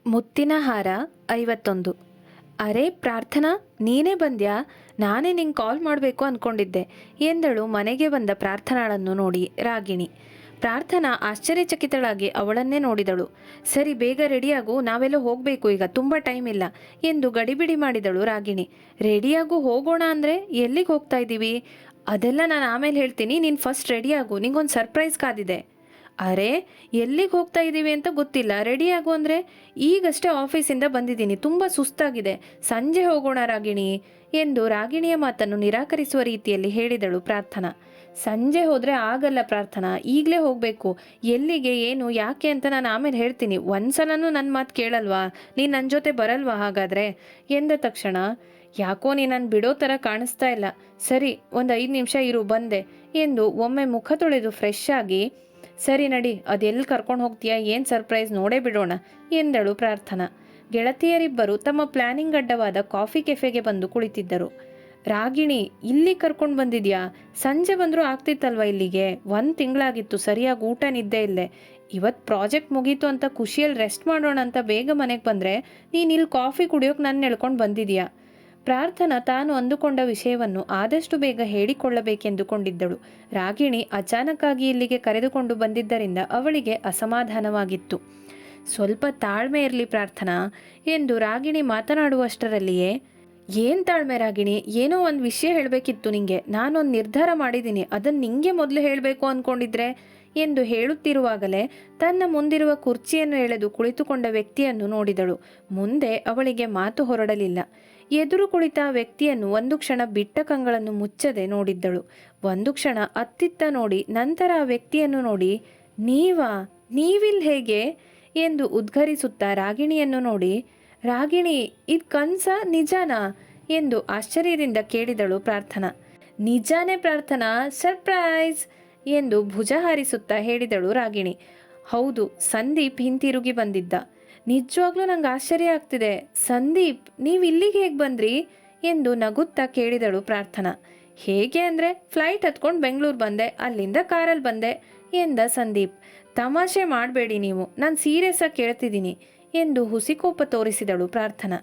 ಮುತ್ತಿನ ಹಾರ 51. ಅರೆ ಪ್ರಾರ್ಥನಾ, ನೀನೇ ಬಂದ್ಯಾ? ನಾನೇ ನಿಂಗೆ ಕಾಲ್ ಮಾಡಬೇಕು ಅಂದ್ಕೊಂಡಿದ್ದೆ ಎಂದಳು ಮನೆಗೆ ಬಂದ ಪ್ರಾರ್ಥನಾಳನ್ನು ನೋಡಿ ರಾಗಿಣಿ. ಪ್ರಾರ್ಥನಾ ಆಶ್ಚರ್ಯಚಕಿತಳಾಗಿ ಅವಳನ್ನೇ ನೋಡಿದಳು. ಸರಿ, ಬೇಗ ರೆಡಿಯಾಗು, ನಾವೆಲ್ಲ ಹೋಗಬೇಕು, ಈಗ ತುಂಬ ಟೈಮ್ ಇಲ್ಲ ಎಂದು ಗಡಿಬಿಡಿ ಮಾಡಿದಳು ರಾಗಿಣಿ. ರೆಡಿಯಾಗು, ಹೋಗೋಣ ಅಂದರೆ ಎಲ್ಲಿಗೆ ಹೋಗ್ತಾ ಇದ್ದೀವಿ? ಅದೆಲ್ಲ ನಾನು ಆಮೇಲೆ ಹೇಳ್ತೀನಿ, ನೀನು ಫಸ್ಟ್ ರೆಡಿಯಾಗು, ನಿಂಗೊಂದು ಸರ್ಪ್ರೈಸ್ ಕಾದಿದೆ. ಅರೆ, ಎಲ್ಲಿಗೆ ಹೋಗ್ತಾ ಇದ್ದೀವಿ ಅಂತ ಗೊತ್ತಿಲ್ಲ, ರೆಡಿಯಾಗು ಅಂದರೆ? ಈಗಷ್ಟೇ ಆಫೀಸಿಂದ ಬಂದಿದ್ದೀನಿ, ತುಂಬ ಸುಸ್ತಾಗಿದೆ, ಸಂಜೆ ಹೋಗೋಣ ರಾಗಿಣಿ ಎಂದು ರಾಗಿಣಿಯ ಮಾತನ್ನು ನಿರಾಕರಿಸುವ ರೀತಿಯಲ್ಲಿ ಹೇಳಿದಳು ಪ್ರಾರ್ಥನಾ. ಸಂಜೆ ಹೋದರೆ ಆಗಲ್ಲ ಪ್ರಾರ್ಥನಾ, ಈಗಲೇ ಹೋಗಬೇಕು. ಎಲ್ಲಿಗೆ, ಏನು, ಯಾಕೆ ಅಂತ ನಾನು ಆಮೇಲೆ ಹೇಳ್ತೀನಿ. ಒಂದ್ಸಲನೂ ನನ್ನ ಮಾತು ಕೇಳಲ್ವಾ? ನೀನು ನನ್ನ ಜೊತೆ ಬರಲ್ವಾ ಹಾಗಾದರೆ ಎಂದ ತಕ್ಷಣ, ಯಾಕೋ ನೀ ನಾನು ಬಿಡೋ ಥರ ಕಾಣಿಸ್ತಾ ಇಲ್ಲ. ಸರಿ, ಒಂದು 5 ನಿಮಿಷ ಇರು, ಬಂದೆ ಎಂದು ಒಮ್ಮೆ ಮುಖ ತೊಳೆದು ಫ್ರೆಶ್ ಆಗಿ, ಸರಿ ನಡಿ, ಅದೆಲ್ಲಿ ಕರ್ಕೊಂಡು ಹೋಗ್ತೀಯಾ, ಏನು ಸರ್ಪ್ರೈಸ್ ನೋಡೇ ಬಿಡೋಣ ಎಂದಳು ಪ್ರಾರ್ಥನಾ. ಗೆಳತಿಯರಿಬ್ಬರು ತಮ್ಮ ಪ್ಲಾನಿಂಗ್ ಅಡ್ಡವಾದ ಕಾಫಿ ಕೆಫೆಗೆ ಬಂದು ಕುಳಿತಿದ್ದರು. ರಾಗಿಣಿ, ಇಲ್ಲಿ ಕರ್ಕೊಂಡು ಬಂದಿದ್ಯಾ? ಸಂಜೆ ಬಂದರೂ ಆಗ್ತಿತ್ತಲ್ವ ಇಲ್ಲಿಗೆ? 1 ತಿಂಗಳಾಗಿತ್ತು ಸರಿಯಾಗಿ ಊಟ ನಿದ್ದೆ ಇಲ್ಲೇ. ಇವತ್ತು ಪ್ರಾಜೆಕ್ಟ್ ಮುಗೀತು ಅಂತ ಖುಷಿಯಲ್ಲಿ ರೆಸ್ಟ್ ಮಾಡೋಣ ಅಂತ ಬೇಗ ಮನೆಗೆ ಬಂದರೆ ನೀನು ಇಲ್ಲಿ ಕಾಫಿ ಕುಡಿಯೋಕೆ ನನ್ನ ಎಳ್ಕೊಂಡು ಬಂದಿದೀಯಾ? ಪ್ರಾರ್ಥನಾ ತಾನು ಅಂದುಕೊಂಡ ವಿಷಯವನ್ನು ಆದಷ್ಟು ಬೇಗ ಹೇಳಿಕೊಳ್ಳಬೇಕೆಂದುಕೊಂಡಿದ್ದಳು. ರಾಗಿಣಿ ಅಚಾನಕ್ಕಾಗಿ ಇಲ್ಲಿಗೆ ಕರೆದುಕೊಂಡು ಬಂದಿದ್ದರಿಂದ ಅವಳಿಗೆ ಅಸಮಾಧಾನವಾಗಿತ್ತು. ಸ್ವಲ್ಪ ತಾಳ್ಮೆ ಇರಲಿ ಪ್ರಾರ್ಥನಾ ಎಂದು ರಾಗಿಣಿ ಮಾತನಾಡುವಷ್ಟರಲ್ಲಿಯೇ, ಏನು ತಾಳ್ಮೆ ರಾಗಿಣಿ, ಏನೋ ಒಂದು ವಿಷಯ ಹೇಳಬೇಕಿತ್ತು ನಿಂಗೆ. ನಾನೊಂದು ನಿರ್ಧಾರ ಮಾಡಿದ್ದೀನಿ, ಅದನ್ನು ನಿಂಗೆ ಮೊದಲು ಹೇಳಬೇಕು ಅಂದ್ಕೊಂಡಿದ್ರೆ ಎಂದು ಹೇಳುತ್ತಿರುವಾಗಲೇ ತನ್ನ ಮುಂದಿರುವ ಕುರ್ಚಿಯನ್ನು ಎಳೆದು ಕುಳಿತುಕೊಂಡ ವ್ಯಕ್ತಿಯನ್ನು ನೋಡಿದಳು. ಮುಂದೆ ಅವಳಿಗೆ ಮಾತು ಹೊರಡಲಿಲ್ಲ. ಎದುರು ಕುಳಿತ ವ್ಯಕ್ತಿಯನ್ನು ಒಂದು ಕ್ಷಣ ಬಿಟ್ಟ ಕಂಗಳನ್ನು ಮುಚ್ಚದೆ ನೋಡಿದ್ದಳು. ಒಂದು ಕ್ಷಣ ಅತ್ತಿತ್ತ ನೋಡಿ ನಂತರ ಆ ವ್ಯಕ್ತಿಯನ್ನು ನೋಡಿ, ನೀವಿಲ್ಲಿ ಹೇಗೆ ಎಂದು ಉದ್ಗರಿಸುತ್ತಾ ರಾಗಿಣಿಯನ್ನು ನೋಡಿ, ರಾಗಿಣಿ, ಇದು ಕನ್ಸ ನಿಜಾನಾ ಎಂದು ಆಶ್ಚರ್ಯದಿಂದ ಕೇಳಿದಳು ಪ್ರಾರ್ಥನಾ. ನಿಜಾನೇ ಪ್ರಾರ್ಥನಾ, ಸರ್ಪ್ರೈಸ್ ಎಂದು ಭುಜ ಹಾರಿಸುತ್ತಾ ಹೇಳಿದಳು ರಾಗಿಣಿ. ಹೌದು, ಸಂದೀಪ್ ಹಿಂತಿರುಗಿ ಬಂದಿದ್ದ. ನಿಜವಾಗ್ಲೂ ನಂಗೆ ಆಶ್ಚರ್ಯ ಆಗ್ತಿದೆ. ಸಂದೀಪ್, ನೀವು ಇಲ್ಲಿಗೆ ಹೇಗೆ ಬಂದ್ರಿ ಎಂದು ನಗುತ್ತಾ ಕೇಳಿದಳು ಪ್ರಾರ್ಥನಾ. ಹೇಗೆ ಅಂದರೆ, ಫ್ಲೈಟ್ ಹತ್ಕೊಂಡು ಬೆಂಗಳೂರು ಬಂದೆ, ಅಲ್ಲಿಂದ ಕಾರಲ್ಲಿ ಬಂದೆ ಎಂದ ಸಂದೀಪ್. ತಮಾಷೆ ಮಾಡಬೇಡಿ ನೀವು, ನಾನು ಸೀರಿಯಸ್ ಆಗಿ ಕೇಳ್ತಿದ್ದೀನಿ ಎಂದು ಹುಸಿಕೋಪ ತೋರಿಸಿದಳು ಪ್ರಾರ್ಥನಾ.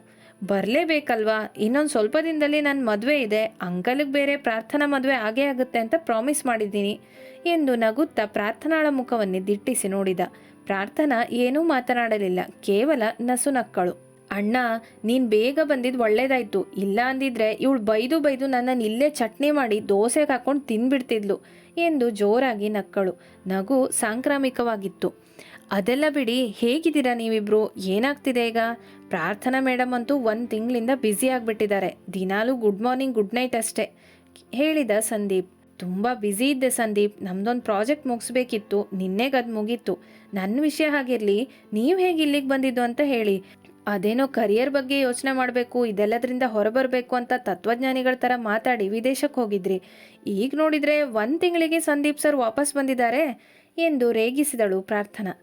ಬರಲೇಬೇಕಲ್ವಾ, ಇನ್ನೊಂದು ಸ್ವಲ್ಪ ದಿನದಲ್ಲಿ ನನ್ನ ಮದುವೆ ಇದೆ, ಅಂಕಲ್ಗೆ ಬೇರೆ ಪ್ರಾರ್ಥನಾ ಮದುವೆ ಆಗೇ ಆಗುತ್ತೆ ಅಂತ ಪ್ರಾಮಿಸ್ ಮಾಡಿದ್ದೀನಿ ಎಂದು ನಗುತ್ತಾ ಪ್ರಾರ್ಥನಾಳ ಮುಖವನ್ನೇ ದಿಟ್ಟಿಸಿ ನೋಡಿದ. ಪ್ರಾರ್ಥನಾ ಏನೂ ಮಾತನಾಡಲಿಲ್ಲ, ಕೇವಲ ನಸುನಕ್ಕಳು. ಅಣ್ಣ, ನೀನು ಬೇಗ ಬಂದಿದ್ದು ಒಳ್ಳೇದಾಯ್ತು, ಇಲ್ಲ ಅಂದಿದ್ರೆ ಇವಳು ಬೈದು ಬೈದು ನನ್ನನ್ನು ಇಲ್ಲೇ ಚಟ್ನಿ ಮಾಡಿ ದೋಸೆಗೆ ಹಾಕೊಂಡು ತಿಂದ್ಬಿಡ್ತಿದ್ಲು ಎಂದು ಜೋರಾಗಿ ನಕ್ಕಳು. ನಗು ಸಾಂಕ್ರಾಮಿಕವಾಗಿತ್ತು. ಅದೆಲ್ಲ ಬಿಡಿ, ಹೇಗಿದ್ದೀರಾ ನೀವಿಬ್ರು? ಏನಾಗ್ತಿದೆ ಈಗ? ಪ್ರಾರ್ಥನಾ ಮೇಡಮ್ ಅಂತೂ 1 ತಿಂಗಳಿಂದ ಬ್ಯುಸಿ ಆಗಿಬಿಟ್ಟಿದ್ದಾರೆ, ದಿನಾಲೂ ಗುಡ್ ಮಾರ್ನಿಂಗ್ ಗುಡ್ ನೈಟ್ ಅಷ್ಟೇ ಹೇಳಿದ ಸಂದೀಪ್. ತುಂಬ ಬ್ಯುಸಿ ಇದ್ದೆ ಸಂದೀಪ್, ನಮ್ಮದೊಂದು ಪ್ರಾಜೆಕ್ಟ್ ಮುಗಿಸ್ಬೇಕಿತ್ತು, ನಿನ್ನೆಗದು ಮುಗೀತು. ನನ್ನ ವಿಷಯ ಹಾಗಿರಲಿ, ನೀವು ಹೇಗೆ ಇಲ್ಲಿಗೆ ಬಂದಿದ್ದು ಅಂತ ಹೇಳಿ. ಅದೇನೋ ಕರಿಯರ್ ಬಗ್ಗೆ ಯೋಚನೆ ಮಾಡಬೇಕು, ಇದೆಲ್ಲದರಿಂದ ಹೊರಬರಬೇಕು ಅಂತ ತತ್ವಜ್ಞಾನಿಗಳ ಥರ ಮಾತಾಡಿ ವಿದೇಶಕ್ಕೆ ಹೋಗಿದ್ರಿ. ಈಗ ನೋಡಿದರೆ 1 ತಿಂಗಳಿಗೆ ಸಂದೀಪ್ ಸರ್ ವಾಪಸ್ ಬಂದಿದ್ದಾರೆ ಎಂದು ರೇಗಿಸಿದಳು ಪ್ರಾರ್ಥನಾ.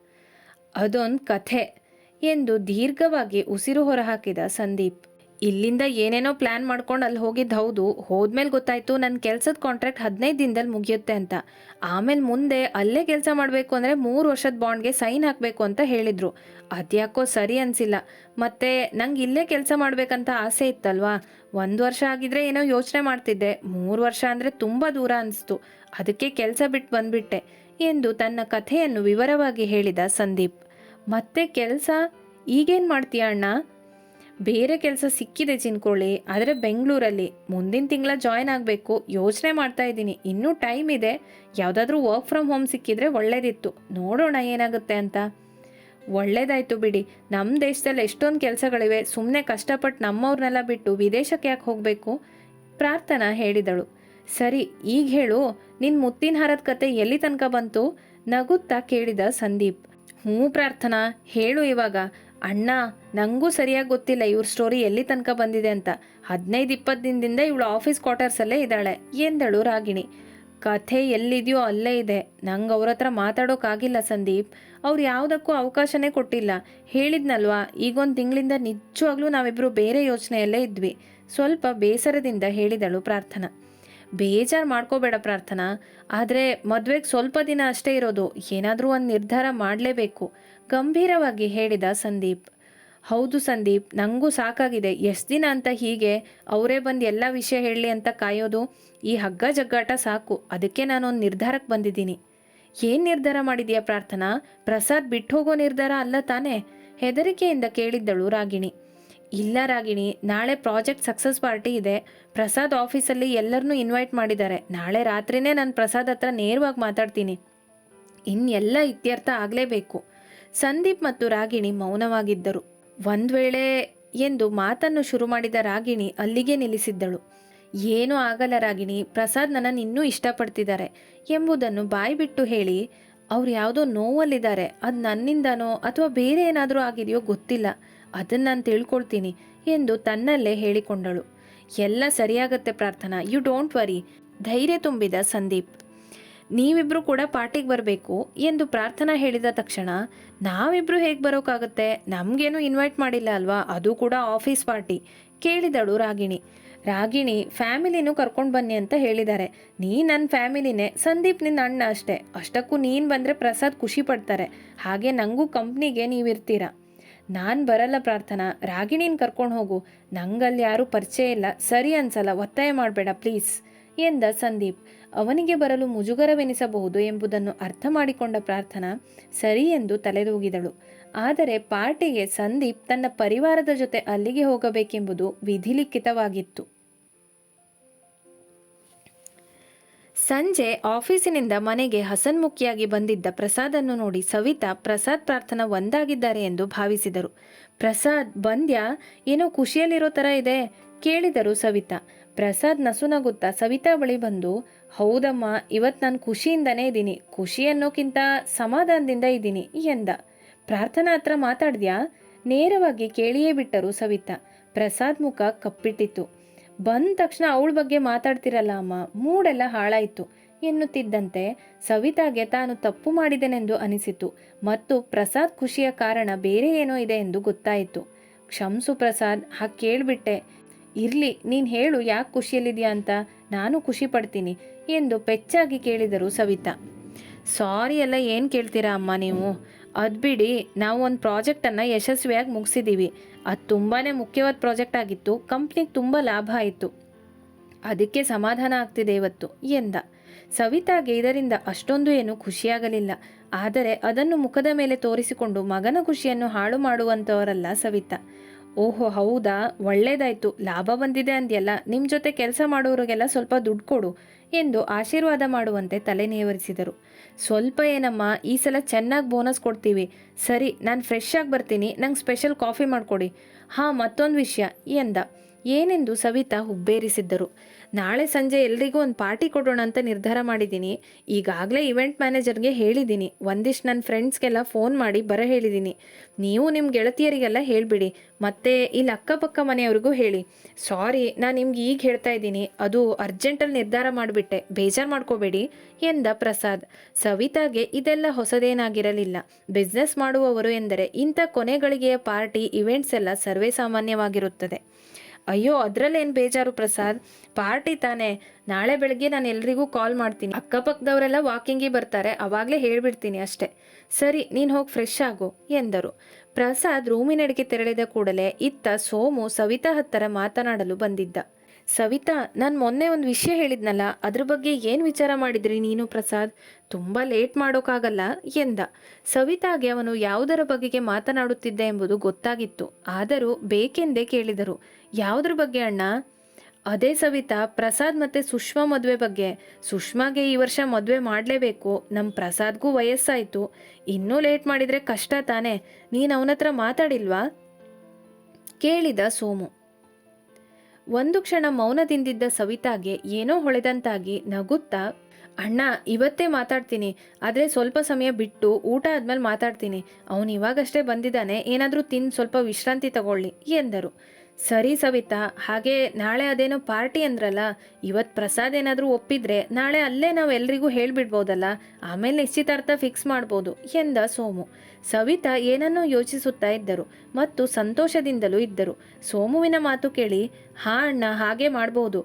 ಅದೊಂದು ಕಥೆ ಎಂದು ದೀರ್ಘವಾಗಿ ಉಸಿರು ಹೊರಹಾಕಿದ ಸಂದೀಪ್. ಇಲ್ಲಿಂದ ಏನೇನೋ ಪ್ಲ್ಯಾನ್ ಮಾಡ್ಕೊಂಡು ಅಲ್ಲಿ ಹೋಗಿದ್ದು ಹೌದು, ಹೋದ್ಮೇಲೆ ಗೊತ್ತಾಯಿತು ನನ್ನ ಕೆಲಸದ ಕಾಂಟ್ರಾಕ್ಟ್ 15 ದಿನದಲ್ಲಿ ಮುಗಿಯುತ್ತೆ ಅಂತ. ಆಮೇಲೆ ಮುಂದೆ ಅಲ್ಲೇ ಕೆಲಸ ಮಾಡಬೇಕು ಅಂದರೆ 3 ವರ್ಷದ ಬಾಂಡ್ಗೆ ಸೈನ್ ಹಾಕಬೇಕು ಅಂತ ಹೇಳಿದರು. ಅದ್ಯಾಕೋ ಸರಿ ಅನಿಸಿಲ್ಲ. ಮತ್ತು ನಂಗೆ ಇಲ್ಲೇ ಕೆಲಸ ಮಾಡಬೇಕಂತ ಆಸೆ ಇತ್ತಲ್ವಾ. 1 ವರ್ಷ ಆಗಿದ್ರೆ ಏನೋ ಯೋಚನೆ ಮಾಡ್ತಿದ್ದೆ, 3 ವರ್ಷ ಅಂದರೆ ತುಂಬ ದೂರ ಅನಿಸ್ತು, ಅದಕ್ಕೆ ಕೆಲಸ ಬಿಟ್ಟು ಬಂದುಬಿಟ್ಟೆ ಎಂದು ತನ್ನ ಕಥೆಯನ್ನು ವಿವರವಾಗಿ ಹೇಳಿದ ಸಂದೀಪ್. ಮತ್ತೆ ಕೆಲಸ ಈಗೇನು ಮಾಡ್ತೀಯ ಅಣ್ಣ? ಬೇರೆ ಕೆಲಸ ಸಿಕ್ಕಿದೆ ಚಿನ್ಕೊಳ್ಳಿ, ಆದರೆ ಬೆಂಗಳೂರಲ್ಲಿ ಮುಂದಿನ ತಿಂಗಳ ಜಾಯ್ನ್ ಆಗಬೇಕು, ಯೋಚನೆ ಮಾಡ್ತಾ ಇದ್ದೀನಿ. ಇನ್ನೂ ಟೈಮ್ ಇದೆ, ಯಾವುದಾದ್ರೂ ವರ್ಕ್ ಫ್ರಮ್ ಹೋಮ್ ಸಿಕ್ಕಿದ್ರೆ ಒಳ್ಳೇದಿತ್ತು, ನೋಡೋಣ ಏನಾಗುತ್ತೆ ಅಂತ. ಒಳ್ಳೇದಾಯಿತು ಬಿಡಿ, ನಮ್ಮ ದೇಶದಲ್ಲಿ ಎಷ್ಟೊಂದು ಕೆಲಸಗಳಿವೆ, ಸುಮ್ಮನೆ ಕಷ್ಟಪಟ್ಟು ನಮ್ಮವ್ರನ್ನೆಲ್ಲ ಬಿಟ್ಟು ವಿದೇಶಕ್ಕೆ ಯಾಕೆ ಹೋಗಬೇಕು ಪ್ರಾರ್ಥನಾ ಹೇಳಿದಳು. ಸರಿ, ಈಗ ಹೇಳು, ನಿನ್ನ ಮುತ್ತಿನ ಹಾರದ ಕತೆ ಎಲ್ಲಿ ತನಕ ಬಂತು ನಗುತ್ತಾ ಕೇಳಿದ ಸಂದೀಪ್. ಹ್ಞೂ ಪ್ರಾರ್ಥನಾ, ಹೇಳು ಇವಾಗ. ಅಣ್ಣ, ನನಗೂ ಸರಿಯಾಗಿ ಗೊತ್ತಿಲ್ಲ ಇವ್ರ ಸ್ಟೋರಿ ಎಲ್ಲಿ ತನಕ ಬಂದಿದೆ ಅಂತ. 15-20 ದಿನದಿಂದ ಇವಳು ಆಫೀಸ್ ಕ್ವಾರ್ಟರ್ಸಲ್ಲೇ ಇದ್ದಾಳೆ ಎಂದಳು ರಾಗಿಣಿ. ಕಥೆ ಎಲ್ಲಿದೆಯೋ ಅಲ್ಲೇ ಇದೆ, ನಂಗೆ ಅವ್ರ ಹತ್ರ ಮಾತಾಡೋಕ್ಕಾಗಿಲ್ಲ ಸಂದೀಪ್, ಅವ್ರು ಯಾವುದಕ್ಕೂ ಅವಕಾಶನೇ ಕೊಟ್ಟಿಲ್ಲ. ಹೇಳಿದ್ನಲ್ವಾ, ಈಗೊಂದು ತಿಂಗಳಿಂದ ನಿಜವಾಗ್ಲೂ ನಾವಿಬ್ಬರು ಬೇರೆ ಯೋಚನೆಯಲ್ಲೇ ಇದ್ವಿ ಸ್ವಲ್ಪ ಬೇಸರದಿಂದ ಹೇಳಿದಳು ಪ್ರಾರ್ಥನಾ. ಬೇಜಾರು ಮಾಡ್ಕೋಬೇಡ ಪ್ರಾರ್ಥನಾ, ಆದರೆ ಮದುವೆಗೆ ಸ್ವಲ್ಪ ದಿನ ಅಷ್ಟೇ ಇರೋದು, ಏನಾದರೂ ಒಂದು ನಿರ್ಧಾರ ಮಾಡಲೇಬೇಕು ಗಂಭೀರವಾಗಿ ಹೇಳಿದ ಸಂದೀಪ್. ಹೌದು ಸಂದೀಪ್, ನನಗೂ ಸಾಕಾಗಿದೆ. ಎಷ್ಟು ದಿನ ಅಂತ ಹೀಗೆ ಅವರೇ ಬಂದು ಎಲ್ಲ ವಿಷಯ ಹೇಳಲಿ ಅಂತ ಕಾಯೋದು? ಈ ಹಗ್ಗ ಜಗ್ಗಾಟ ಸಾಕು. ಅದಕ್ಕೆ ನಾನೊಂದು ನಿರ್ಧಾರಕ್ಕೆ ಬಂದಿದ್ದೀನಿ. ಏನು ನಿರ್ಧಾರ ಮಾಡಿದೀಯಾ ಪ್ರಾರ್ಥನಾ? ಪ್ರಸಾದ್ ಬಿಟ್ಟು ಹೋಗೋ ನಿರ್ಧಾರ ಅಲ್ಲ ತಾನೇ? ಹೆದರಿಕೆಯಿಂದ ಕೇಳಿದ್ದಳು ರಾಗಿಣಿ. ಇಲ್ಲ ರಾಗಿಣಿ, ನಾಳೆ ಪ್ರಾಜೆಕ್ಟ್ ಸಕ್ಸಸ್ ಪಾರ್ಟಿ ಇದೆ. ಪ್ರಸಾದ್ ಆಫೀಸಲ್ಲಿ ಎಲ್ಲರನ್ನೂ ಇನ್ವೈಟ್ ಮಾಡಿದ್ದಾರೆ. ನಾಳೆ ರಾತ್ರಿನೇ ನಾನು ಪ್ರಸಾದ್ ಹತ್ರ ನೇರವಾಗಿ ಮಾತಾಡ್ತೀನಿ. ಇನ್ನೆಲ್ಲ ಇತ್ಯರ್ಥ ಆಗಲೇಬೇಕು. ಸಂದೀಪ್ ಮತ್ತು ರಾಗಿಣಿ ಮೌನವಾಗಿದ್ದರು. ಒಂದು ವೇಳೆ ಎಂದು ಮಾತನ್ನು ಶುರು ಮಾಡಿದ ರಾಗಿಣಿ ಅಲ್ಲಿಗೆ ನಿಲ್ಲಿಸಿದ್ದಳು. ಏನೂ ಆಗಲ್ಲ ರಾಗಿಣಿ, ಪ್ರಸಾದ್ ನನ್ನನ್ನು ಇನ್ನೂ ಇಷ್ಟಪಡ್ತಿದ್ದಾರೆ ಎಂಬುದನ್ನು ಬಾಯ್ಬಿಟ್ಟು ಹೇಳಿ, ಅವ್ರು ಯಾವುದೋ ನೋವಲ್ಲಿದ್ದಾರೆ. ಅದು ನನ್ನಿಂದನೋ ಅಥವಾ ಬೇರೆ ಏನಾದರೂ ಆಗಿದೆಯೋ ಗೊತ್ತಿಲ್ಲ. ಅದನ್ನು ನಾನು ತಿಳ್ಕೊಳ್ತೀನಿ ಎಂದು ತನ್ನಲ್ಲೇ ಹೇಳಿಕೊಂಡಳು. ಎಲ್ಲ ಸರಿಯಾಗತ್ತೆ ಪ್ರಾರ್ಥನಾ, ಯು ಡೋಂಟ್ ವರಿ, ಧೈರ್ಯ ತುಂಬಿದ ಸಂದೀಪ್. ನೀವಿಬ್ಬರು ಕೂಡ ಪಾರ್ಟಿಗೆ ಬರಬೇಕು ಎಂದು ಪ್ರಾರ್ಥನಾ ಹೇಳಿದ ತಕ್ಷಣ, ನಾವಿಬ್ಬರು ಹೇಗೆ ಬರೋಕ್ಕಾಗತ್ತೆ? ನಮಗೇನು ಇನ್ವೈಟ್ ಮಾಡಿಲ್ಲ ಅಲ್ವಾ, ಅದು ಕೂಡ ಆಫೀಸ್ ಪಾರ್ಟಿ ಕೇಳಿದಳು ರಾಗಿಣಿ. ರಾಗಿಣಿ ಫ್ಯಾಮಿಲಿನೂ ಕರ್ಕೊಂಡು ಬನ್ನಿ ಅಂತ ಹೇಳಿದ್ದಾರೆ. ನೀ ನನ್ನ ಫ್ಯಾಮಿಲಿನೇ, ಸಂದೀಪ್ ನಿನ್ನ ಅಣ್ಣ ಅಷ್ಟೇ. ಅಷ್ಟಕ್ಕೂ ನೀನು ಬಂದರೆ ಪ್ರಸಾದ್ ಖುಷಿ ಪಡ್ತಾರೆ. ಹಾಗೆ ನನಗೂ ಕಂಪ್ನಿಗೆ ನೀವಿರ್ತೀರ. ನಾನು ಬರಲ್ಲ ಪ್ರಾರ್ಥನಾ, ರಾಗಿಣಿನ ಕರ್ಕೊಂಡು ಹೋಗು. ನಂಗಲ್ಲಿ ಯಾರೂ ಪರಿಚಯ ಇಲ್ಲ, ಸರಿ ಅನ್ಸಲ್ಲ, ಒತ್ತಾಯ ಮಾಡಬೇಡ ಪ್ಲೀಸ್ ಎಂದ ಸಂದೀಪ್. ಅವನಿಗೆ ಬರಲು ಮುಜುಗರವೆನಿಸಬಹುದು ಎಂಬುದನ್ನು ಅರ್ಥ ಮಾಡಿಕೊಂಡ ಪ್ರಾರ್ಥನಾ ಸರಿ ಎಂದು ತಲೆದೂಗಿದಳು. ಆದರೆ ಪಾರ್ಟಿಗೆ ಸಂದೀಪ್ ತನ್ನ ಪರಿವಾರದ ಜೊತೆ ಅಲ್ಲಿಗೆ ಹೋಗಬೇಕೆಂಬುದು ವಿಧಿಲಿಖಿತವಾಗಿತ್ತು. ಸಂಜೆ ಆಫೀಸಿನಿಂದ ಮನೆಗೆ ಹಸನ್ಮುಖಿಯಾಗಿ ಬಂದಿದ್ದ ಪ್ರಸಾದನ್ನು ನೋಡಿ ಸವಿತಾ ಪ್ರಸಾದ್ ಪ್ರಾರ್ಥನಾ ಒಂದಾಗಿದ್ದಾರೆ ಎಂದು ಭಾವಿಸಿದರು. ಪ್ರಸಾದ್ ಬಂದ್ಯಾ? ಏನೋ ಖುಷಿಯಲ್ಲಿರೋ ಥರ ಇದೆ ಕೇಳಿದರು ಸವಿತಾ. ಪ್ರಸಾದ್ ನಸುನಗುತ್ತಾ ಸವಿತಾ ಬಳಿ ಬಂದು, ಹೌದಮ್ಮ, ಇವತ್ತು ನಾನು ಖುಷಿಯಿಂದನೇ ಇದ್ದೀನಿ. ಖುಷಿ ಅನ್ನೋಕ್ಕಿಂತ ಸಮಾಧಾನದಿಂದ ಇದ್ದೀನಿ ಎಂದ. ಪ್ರಾರ್ಥನಾ ಹತ್ರ ಮಾತಾಡ್ದ್ಯಾ? ನೇರವಾಗಿ ಕೇಳಿಯೇ ಬಿಟ್ಟರು ಸವಿತಾ. ಪ್ರಸಾದ್ ಮುಖ ಕಪ್ಪಿಟ್ಟಿತ್ತು. ಬಂದ ತಕ್ಷಣ ಅವಳ ಬಗ್ಗೆ ಮಾತಾಡ್ತಿರಲ್ಲ ಅಮ್ಮ, ಮೂಡೆಲ್ಲ ಹಾಳಾಯಿತು ಎನ್ನುತ್ತಿದ್ದಂತೆ ಸವಿತಾಗೆ ತಾನು ತಪ್ಪು ಮಾಡಿದೆನೆಂದು ಅನಿಸಿತು ಮತ್ತು ಪ್ರಸಾದ್ ಖುಷಿಯ ಕಾರಣ ಬೇರೆ ಏನೋ ಇದೆ ಎಂದು ಗೊತ್ತಾಯಿತು. ಕ್ಷಮಿಸು ಪ್ರಸಾದ್, ಹಾಗೆ ಕೇಳಿಬಿಟ್ಟೆ. ಇರಲಿ, ನೀನು ಹೇಳು, ಯಾಕೆ ಖುಷಿಯಲ್ಲಿದೆಯಾ ಅಂತ, ನಾನು ಖುಷಿ ಪಡ್ತೀನಿ ಎಂದು ಪೆಚ್ಚಾಗಿ ಕೇಳಿದರು ಸವಿತಾ. ಸಾರಿ ಎಲ್ಲ ಏನು ಕೇಳ್ತೀರಾ ಅಮ್ಮ ನೀವು? ಅದು ಬಿಡಿ, ನಾವು ಒಂದು ಪ್ರಾಜೆಕ್ಟನ್ನು ಯಶಸ್ವಿಯಾಗಿ ಮುಗಿಸಿದ್ದೀವಿ. ಅದು ತುಂಬಾ ಮುಖ್ಯವಾದ ಪ್ರಾಜೆಕ್ಟ್ ಆಗಿತ್ತು. ಕಂಪ್ನಿಗೆ ತುಂಬ ಲಾಭ ಆಯಿತು. ಅದಕ್ಕೆ ಸಮಾಧಾನ ಆಗ್ತಿದೆ ಇವತ್ತು ಎಂದ. ಸವಿತಾಗೆ ಇದರಿಂದ ಅಷ್ಟೊಂದು ಏನು ಖುಷಿಯಾಗಲಿಲ್ಲ. ಆದರೆ ಅದನ್ನು ಮುಖದ ಮೇಲೆ ತೋರಿಸಿಕೊಂಡು ಮಗನ ಖುಷಿಯನ್ನು ಹಾಳು ಮಾಡುವಂಥವರಲ್ಲ ಸವಿತಾ. ಓಹೋ ಹೌದಾ, ಒಳ್ಳೇದಾಯ್ತು, ಲಾಭ ಬಂದಿದೆ ಅಂದ್ಯಲ್ಲ, ನಿಮ್ಮ ಜೊತೆ ಕೆಲಸ ಮಾಡೋರಿಗೆಲ್ಲ ಸ್ವಲ್ಪ ದುಡ್ಡು ಕೊಡು ಎಂದು ಆಶೀರ್ವಾದ ಮಾಡುವಂತೆ ತಲೆ ನೇವರಿಸಿದರು. ಸ್ವಲ್ಪ ಏನಮ್ಮ, ಈ ಸಲ ಚೆನ್ನಾಗಿ ಬೋನಸ್ ಕೊಡ್ತೀವಿ. ಸರಿ, ನಾನು ಫ್ರೆಶ್ ಆಗಿ ಬರ್ತೀನಿ, ನಂಗೆ ಸ್ಪೆಷಲ್ ಕಾಫಿ ಮಾಡಿಕೊಡಿ. ಹಾಂ, ಮತ್ತೊಂದು ವಿಷಯ ಎಂದ. ಏನೆಂದು ಸವಿತಾ ಹುಬ್ಬೇರಿಸಿದ್ದರು. ನಾಳೆ ಸಂಜೆ ಎಲ್ರಿಗೂ ಒಂದು ಪಾರ್ಟಿ ಕೊಡೋಣ ಅಂತ ನಿರ್ಧಾರ ಮಾಡಿದ್ದೀನಿ. ಈಗಾಗಲೇ ಇವೆಂಟ್ ಮ್ಯಾನೇಜರ್ಗೆ ಹೇಳಿದ್ದೀನಿ. ಒಂದಿಷ್ಟು ನನ್ನ ಫ್ರೆಂಡ್ಸ್ಗೆಲ್ಲ ಫೋನ್ ಮಾಡಿ ಬರ ಹೇಳಿದ್ದೀನಿ. ನೀವು ನಿಮ್ಮ ಗೆಳತಿಯರಿಗೆಲ್ಲ ಹೇಳಿಬಿಡಿ. ಮತ್ತು ಇಲ್ಲಿ ಅಕ್ಕಪಕ್ಕ ಮನೆಯವ್ರಿಗೂ ಹೇಳಿ. ಸಾರಿ, ನಾನು ನಿಮ್ಗೆ ಈಗ ಹೇಳ್ತಾ ಇದ್ದೀನಿ, ಅದು ಅರ್ಜೆಂಟಲ್ಲಿ ನಿರ್ಧಾರ ಮಾಡಿಬಿಟ್ಟೆ, ಬೇಜಾರು ಮಾಡ್ಕೋಬೇಡಿ ಎಂದ ಪ್ರಸಾದ್. ಸವಿತಾಗೆ ಇದೆಲ್ಲ ಹೊಸದೇನಾಗಿರಲಿಲ್ಲ. ಬಿಸ್ನೆಸ್ ಮಾಡುವವರು ಎಂದರೆ ಇಂಥ ಕೊನೆಗಳಿಗೆಯ ಪಾರ್ಟಿ ಇವೆಂಟ್ಸ್ ಎಲ್ಲ ಸರ್ವೇ ಸಾಮಾನ್ಯವಾಗಿರುತ್ತದೆ. ಅಯ್ಯೋ, ಅದರಲ್ಲೇನು ಬೇಜಾರು ಪ್ರಸಾದ್, ಪಾರ್ಟಿ ತಾನೇ. ನಾಳೆ ಬೆಳಗ್ಗೆ ನಾನು ಎಲ್ರಿಗೂ ಕಾಲ್ ಮಾಡ್ತೀನಿ. ಅಕ್ಕಪಕ್ಕದವರೆಲ್ಲ ವಾಕಿಂಗಿಗೆ ಬರ್ತಾರೆ, ಅವಾಗಲೇ ಹೇಳಿಬಿಡ್ತೀನಿ ಅಷ್ಟೆ. ಸರಿ, ನೀನು ಹೋಗಿ ಫ್ರೆಶ್ ಆಗು ಎಂದರು. ಪ್ರಸಾದ್ ರೂಮಿನಡೆಗೆ ತೆರಳಿದ ಕೂಡಲೇ ಇತ್ತ ಸೋಮು ಸವಿತಾ ಹತ್ತಿರ ಮಾತನಾಡಲು ಬಂದಿದ್ದ. ಸವಿತಾ, ನಾನು ಮೊನ್ನೆ ಒಂದು ವಿಷಯ ಹೇಳಿದ್ನಲ್ಲ, ಅದ್ರ ಬಗ್ಗೆ ಏನು ವಿಚಾರ ಮಾಡಿದ್ರಿ ನೀನು ಪ್ರಸಾದ್? ತುಂಬ ಲೇಟ್ ಮಾಡೋಕ್ಕಾಗಲ್ಲ ಎಂದ. ಸವಿತಾಗೆ ಅವನು ಯಾವುದರ ಬಗೆಗೆ ಮಾತನಾಡುತ್ತಿದ್ದ ಎಂಬುದು ಗೊತ್ತಾಗಿತ್ತು. ಆದರೂ ಬೇಕೆಂದೇ ಕೇಳಿದರು. ಯಾವುದ್ರ ಬಗ್ಗೆ ಅಣ್ಣ? ಅದೇ ಸವಿತಾ, ಪ್ರಸಾದ್ ಮತ್ತು ಸುಷ್ಮಾ ಮದುವೆ ಬಗ್ಗೆ. ಸುಷ್ಮಾಗೆ ಈ ವರ್ಷ ಮದುವೆ ಮಾಡಲೇಬೇಕು. ನಮ್ಮ ಪ್ರಸಾದ್ಗೂ ವಯಸ್ಸಾಯಿತು. ಇನ್ನೂ ಲೇಟ್ ಮಾಡಿದರೆ ಕಷ್ಟ ತಾನೇ. ನೀನು ಅವನ ಹತ್ರ ಮಾತಾಡಿಲ್ವಾ ಕೇಳಿದ ಸೋಮು. ಒಂದು ಕ್ಷಣ ಮೌನದಿಂದಿದ್ದ ಸವಿತಾಗೆ ಏನೋ ಹೊಳೆದಂತಾಗಿ ನಗುತ್ತಾ, ಅಣ್ಣ ಇವತ್ತೇ ಮಾತಾಡ್ತೀನಿ, ಆದರೆ ಸ್ವಲ್ಪ ಸಮಯ ಬಿಟ್ಟು ಊಟ ಆದ್ಮೇಲೆ ಮಾತಾಡ್ತೀನಿ. ಅವನು ಇವಾಗಷ್ಟೇ ಬಂದಿದ್ದಾನೆ, ಏನಾದರೂ ತಿಂದು ಸ್ವಲ್ಪ ವಿಶ್ರಾಂತಿ ತಗೊಳ್ಳಿ ಎಂದರು. ಸರಿ ಸವಿತಾ, ಹಾಗೆ ನಾಳೆ ಅದೇನೋ ಪಾರ್ಟಿ ಅಂದ್ರಲ್ಲ, ಇವತ್ತು ಪ್ರಸಾದ್ ಏನಾದರೂ ಒಪ್ಪಿದ್ರೆ ನಾಳೆ ಅಲ್ಲೇ ನಾವು ಎಲ್ರಿಗೂ ಹೇಳಿಬಿಡ್ಬೋದಲ್ಲ, ಆಮೇಲೆ ನಿಶ್ಚಿತಾರ್ಥ ಫಿಕ್ಸ್ ಮಾಡ್ಬೋದು ಎಂದ ಸೋಮು. ಸವಿತಾ ಏನನ್ನೋ ಯೋಚಿಸುತ್ತಾ ಇದ್ದರು ಮತ್ತು ಸಂತೋಷದಿಂದಲೂ ಇದ್ದರು. ಸೋಮುವಿನ ಮಾತು ಕೇಳಿ, ಹಾಂ ಅಣ್ಣ, ಹಾಗೆ ಮಾಡ್ಬೋದು,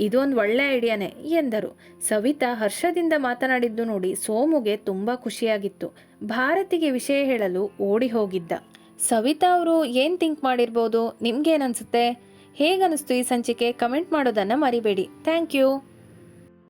ಇದೊಂದು ಒಳ್ಳೆ ಐಡಿಯಾನೇ ಎಂದರು. ಸವಿತಾ ಹರ್ಷದಿಂದ ಮಾತನಾಡಿದ್ದು ನೋಡಿ ಸೋಮುಗೆ ತುಂಬ ಖುಷಿಯಾಗಿತ್ತು. ಭಾರತಿಗೆ ವಿಷಯ ಹೇಳಲು ಓಡಿ ಹೋಗಿದ್ದ. ಸವಿತಾ ಅವರು ಏನು ಥಿಂಕ್ ಮಾಡಿರ್ಬೋದು? ನಿಮ್ಗೇನನ್ಸುತ್ತೆ? ಹೇಗನ್ನಿಸ್ತು ಈ ಸಂಚಿಕೆ? ಕಮೆಂಟ್ ಮಾಡೋದನ್ನು ಮರಿಬೇಡಿ. Thank you.